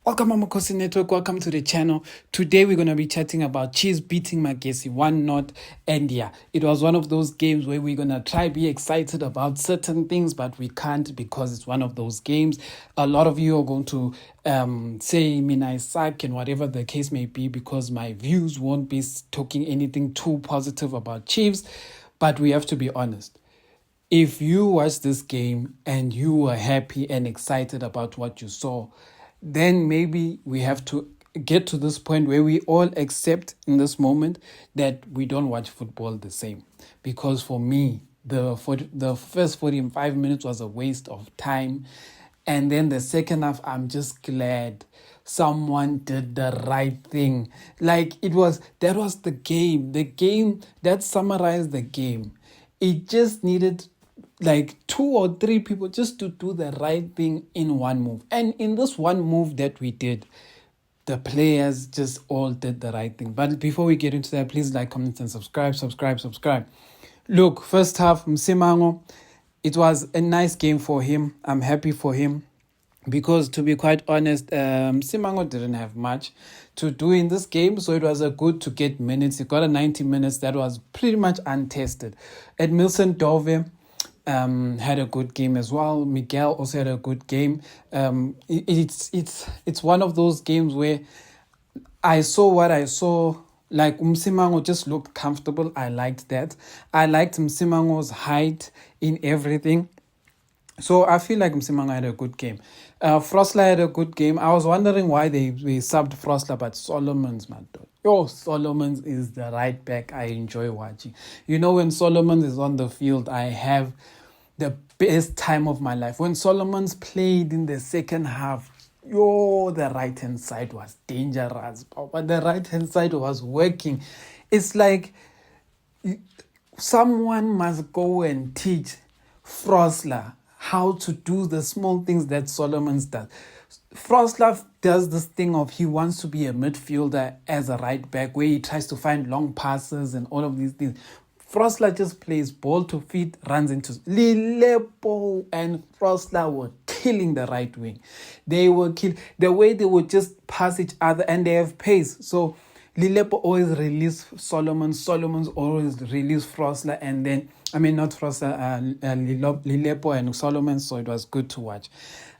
Welcome, Amakhosi Network. Welcome to the channel. Today we're going to be chatting about Chiefs beating Magesi 1-0. And yeah, it was one of those games where we're going to try be excited about certain things, but we can't because it's one of those games. A lot of you are going to say Mina suck and whatever the case may be, because my views won't be talking anything too positive about Chiefs. But we have to be honest. If you watched this game and you were happy and excited about what you saw, then maybe we have to get to this point where we all accept in this moment that we don't watch football the same. Because for me, the first 45 minutes was a waste of time. And then the second half, I'm just glad someone did the right thing. That was the game. The game that summarized the game. It just needed like 2 or 3 people just to do the right thing in one move. And in this one move that we did, the players just all did the right thing. But before we get into that, please like, comment, and subscribe. Look, first half, Msimango, it was a nice game for him. I'm happy for him. Because to be quite honest, Simango didn't have much to do in this game, so it was a good to get minutes. He got a 90 minutes that was pretty much untested. Edmilson Dove had a good game as well. Miguel also had a good game. It's one of those games where I saw what I saw. Like Msimango just looked comfortable. I liked that. I liked Msimango's height in everything. So I feel like Msimanga had a good game. Frosler had a good game. I was wondering why they subbed Frosler, but Solomon's, man. Solomon's is the right back I enjoy watching. You know, when Solomon is on the field, I have the best time of my life. When Solomon's played in the second half, the right-hand side was dangerous. But the right-hand side was working. It's like someone must go and teach Frosler how to do the small things that Solomon's does. Frosler does this thing of he wants to be a midfielder as a right back, where he tries to find long passes and all of these things. Frosler just plays ball to feet, runs into Lilepo, and Frosler were killing the right wing. They were killing the way they would just pass each other, and they have pace. So Lilepo always release Solomon's always release Frosler, and then not Frosler, Lilepo and Solomon. So it was good to watch.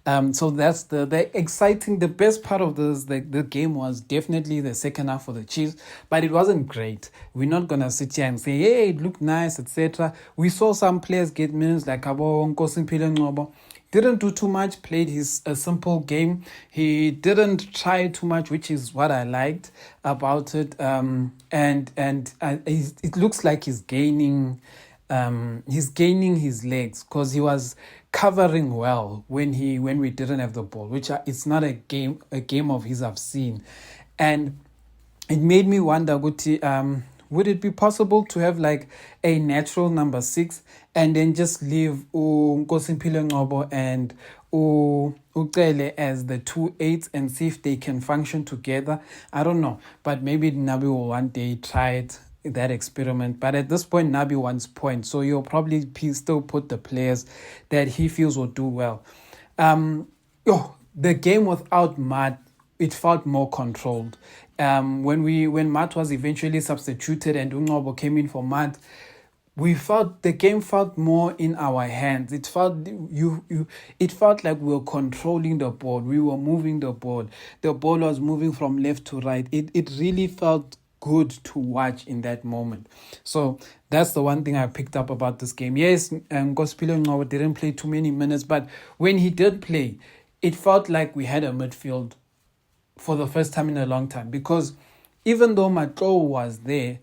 So that's the exciting. The best part of the game was definitely the second half for the Chiefs, but it wasn't great. We're not gonna sit here and say, hey, it looked nice, etc. We saw some players get minutes, like Amakhosi didn't do too much, played a simple game. He didn't try too much, which is what I liked about it. It looks like he's gaining his legs, because he was covering well when we didn't have the ball, which it's not a game of his I've seen. And it made me wonder, would it be possible to have like a natural number 6 and then just leave Nkosimpilo Ngcobo and Ucele as the 2-8s and see if they can function together? I don't know, but maybe NABI will one day try that experiment. But at this point, NABI wants points, so he'll probably still put the players that he feels will do well. The game without Matt, it felt more controlled. When Matt was eventually substituted and Ngcobo came in for Matt, the game felt more in our hands. It felt like we were controlling the ball. We were moving the ball. The ball was moving from left to right. It really felt good to watch in that moment. So that's the one thing I picked up about this game. Yes, Nkosimpilo Ngcobo didn't play too many minutes, but when he did play, it felt like we had a midfield for the first time in a long time, because even though Matlo was there,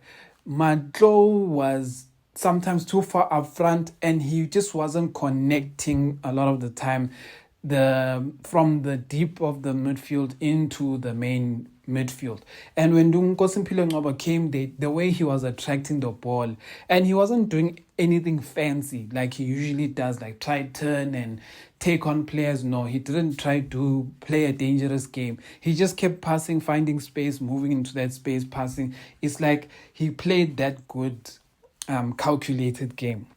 Matlo was sometimes too far up front, and he just wasn't connecting a lot of the time from the deep of the midfield into the main midfield. And when Nkosimpilo Ngcobo came, the way he was attracting the ball, and he wasn't doing anything fancy like he usually does, like try turn and take on players. No, he didn't try to play a dangerous game. He just kept passing, finding space, moving into that space, passing. It's like he played that good calculated game.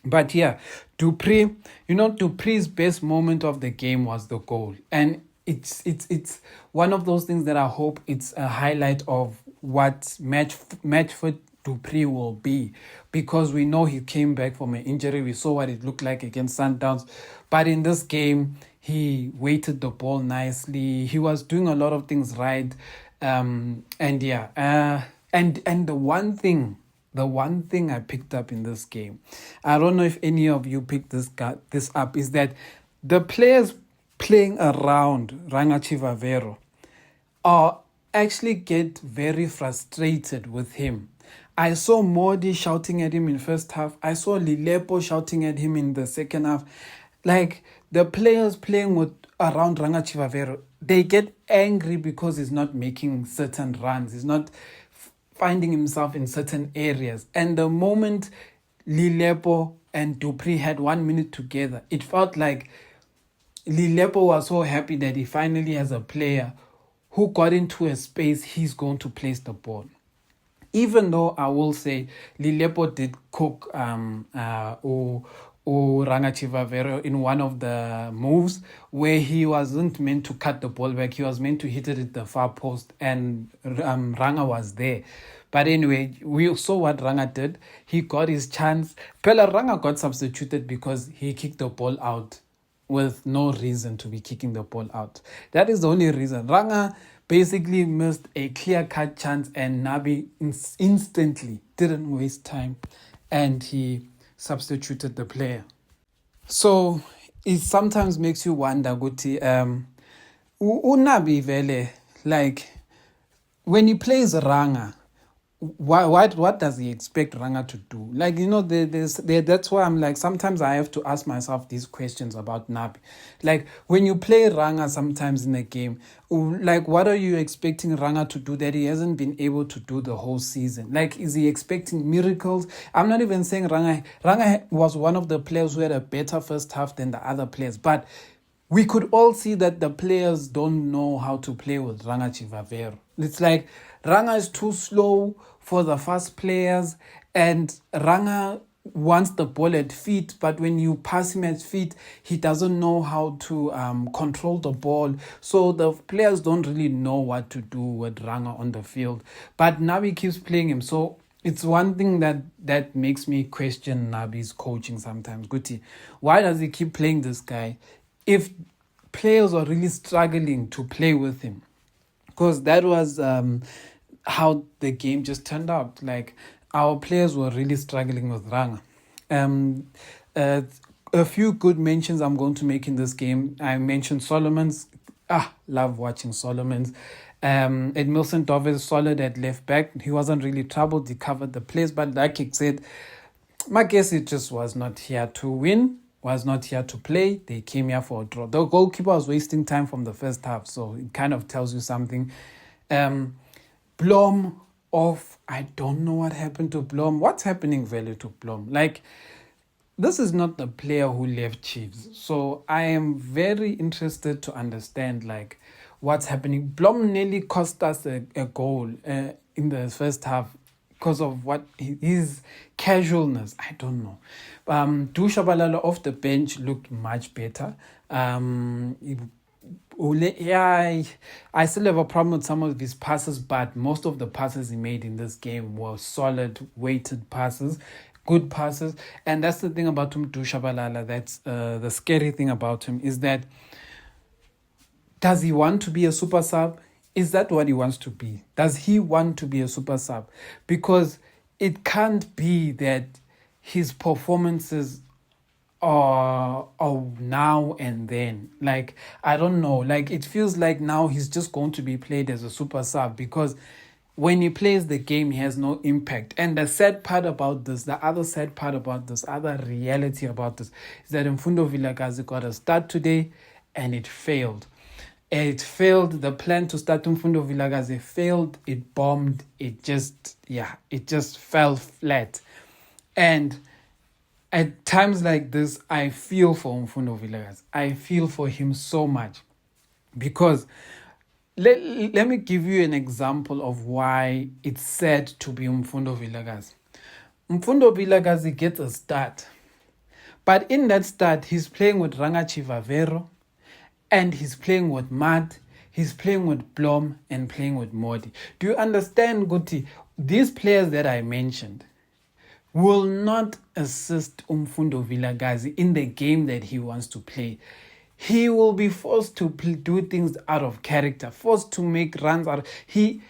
But yeah, Dupree's best moment of the game was the goal. And it's one of those things that I hope it's a highlight of what match for Dupree will be, because we know he came back from an injury. We saw what it looked like against Sundowns, but in this game he weighted the ball nicely. He was doing a lot of things right, and the one thing. The one thing I picked up in this game, I don't know if any of you picked this up, is that the players playing around Rangachivavero actually get very frustrated with him. I saw Modi shouting at him in first half. I saw Lilepo shouting at him in the second half. Like, the players playing around Rangachivavero, they get angry because he's not making certain runs. He's not finding himself in certain areas. And the moment Lilepo and Dupree had 1 minute together, it felt like Lilepo was so happy that he finally has a player who got into a space he's going to place the ball. Even though I will say Lilepo did cook Rangachivavero in one of the moves where he wasn't meant to cut the ball back. He was meant to hit it at the far post, and Ranga was there. But anyway, we saw what Ranga did. He got his chance. Pela Ranga got substituted because he kicked the ball out with no reason to be kicking the ball out. That is the only reason. Ranga basically missed a clear-cut chance, and NABI instantly didn't waste time, and he substituted the player. So it sometimes makes you wonder, Guti, NABI vele, like, when he plays Ranga, what does he expect Ranga to do? Like, that's why I'm like, sometimes I have to ask myself these questions about NABI. Like, when you play Ranga sometimes in a game, like, what are you expecting Ranga to do that he hasn't been able to do the whole season? Like, is he expecting miracles? I'm not even saying Ranga was one of the players who had a better first half than the other players, but we could all see that the players don't know how to play with Rangachivavero. It's like Ranga is too slow for the fast players, and Ranga wants the ball at feet, but when you pass him at feet, he doesn't know how to control the ball. So the players don't really know what to do with Ranga on the field. But NABI keeps playing him. So it's one thing that makes me question NABI's coaching sometimes. Guti, why does he keep playing this guy if players are really struggling to play with him? Because that was how the game just turned out. Like, our players were really struggling with Ranga. A few good mentions I'm going to make in this game. I mentioned Solomon's. Love watching Solomon's. Edmilson Dove is solid at left back. He wasn't really troubled. He covered the place. But like I said, Magesi just was not here to win, was not here to play. They came here for a draw. The goalkeeper was wasting time from the first half, so it kind of tells you something. Blom off. I don't know what happened to Blom. What's happening really to Blom? Like, this is not the player who left Chiefs. So I am very interested to understand, like, what's happening. Blom nearly cost us a goal in the first half because of what his casualness. I don't know. Dushabalala off the bench looked much better. I still have a problem with some of his passes, but most of the passes he made in this game were solid, weighted passes, good passes. And that's the thing about Dushabalala. That's the scary thing about him, is that, does he want to be a super sub? Is that what he wants to be? Does he want to be a super sub? Because it can't be that his performances are now and then. Like, I don't know. Like, it feels like now he's just going to be played as a super sub, because when he plays the game, he has no impact. And the sad part about this, the other sad part about this, other reality about this, is that Mfundo Vilakazi got a start today and it failed. It failed. The plan to start Mfundo Vilakazi failed. It bombed. It just fell flat. And at times like this, I feel for Mfundo Vilakazi. I feel for him so much, because let me give you an example of why it's sad to be Mfundo Vilakazi. Mfundo Vilakazi gets a start, but in that start, he's playing with Rangachivavero, and he's playing with Matt, he's playing with Blom, and playing with Modi. Do you understand, Guti? These players that I mentioned will not assist Umfundo Vilakazi in the game that he wants to play. He will be forced to do things out of character, forced to make runs out. He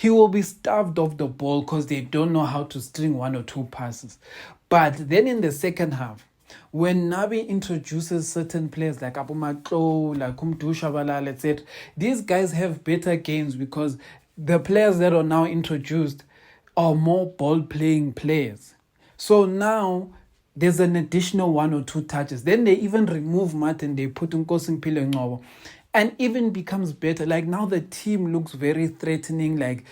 will be starved of the ball because they don't know how to string one or two passes. But then in the second half, when NABI introduces certain players like Abumaklo, like Umdushabalala, etc., these guys have better games because the players that are now introduced are more ball-playing players. So now there's an additional one or two touches. Then they even remove Martin, they put Nkosi Mpilo Ngcobo, and even becomes better. Like now the team looks very threatening. Like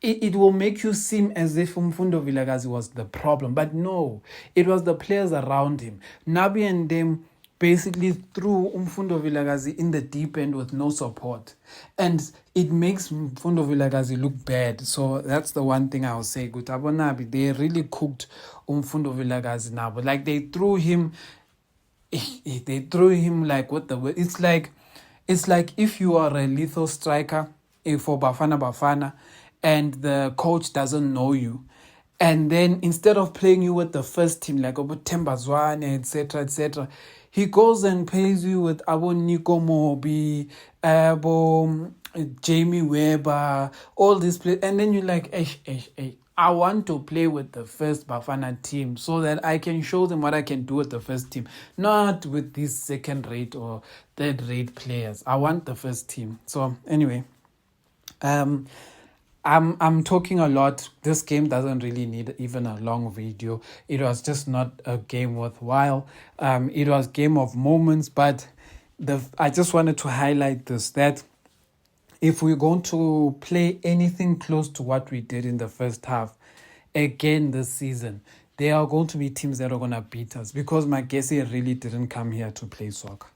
it will make you seem as if Umfundo Vilakazi was the problem. But no, it was the players around him. NABI and them basically threw Umfundo Vilakazi in the deep end with no support. And it makes Umfundo Vilakazi look bad. So that's the one thing I'll say. Good, NABI, they really cooked Umfundo Vilakazi now. But like they threw him like what the word? It's like if you are a lethal striker for Bafana and the coach doesn't know you. And then instead of playing you with the first team, like Themba Zwane, etc., he goes and plays you with Nico Mobi, Jamie Weber, all these players. And then you're like, I want to play with the first Bafana team so that I can show them what I can do with the first team, not with these second-rate or third-rate players. I want the first team. So anyway, I'm talking a lot. This game doesn't really need even a long video. It was just not a game worthwhile. It was game of moments, but I just wanted to highlight this, that if we're going to play anything close to what we did in the first half again this season, there are going to be teams that are going to beat us because Magesi really didn't come here to play soccer.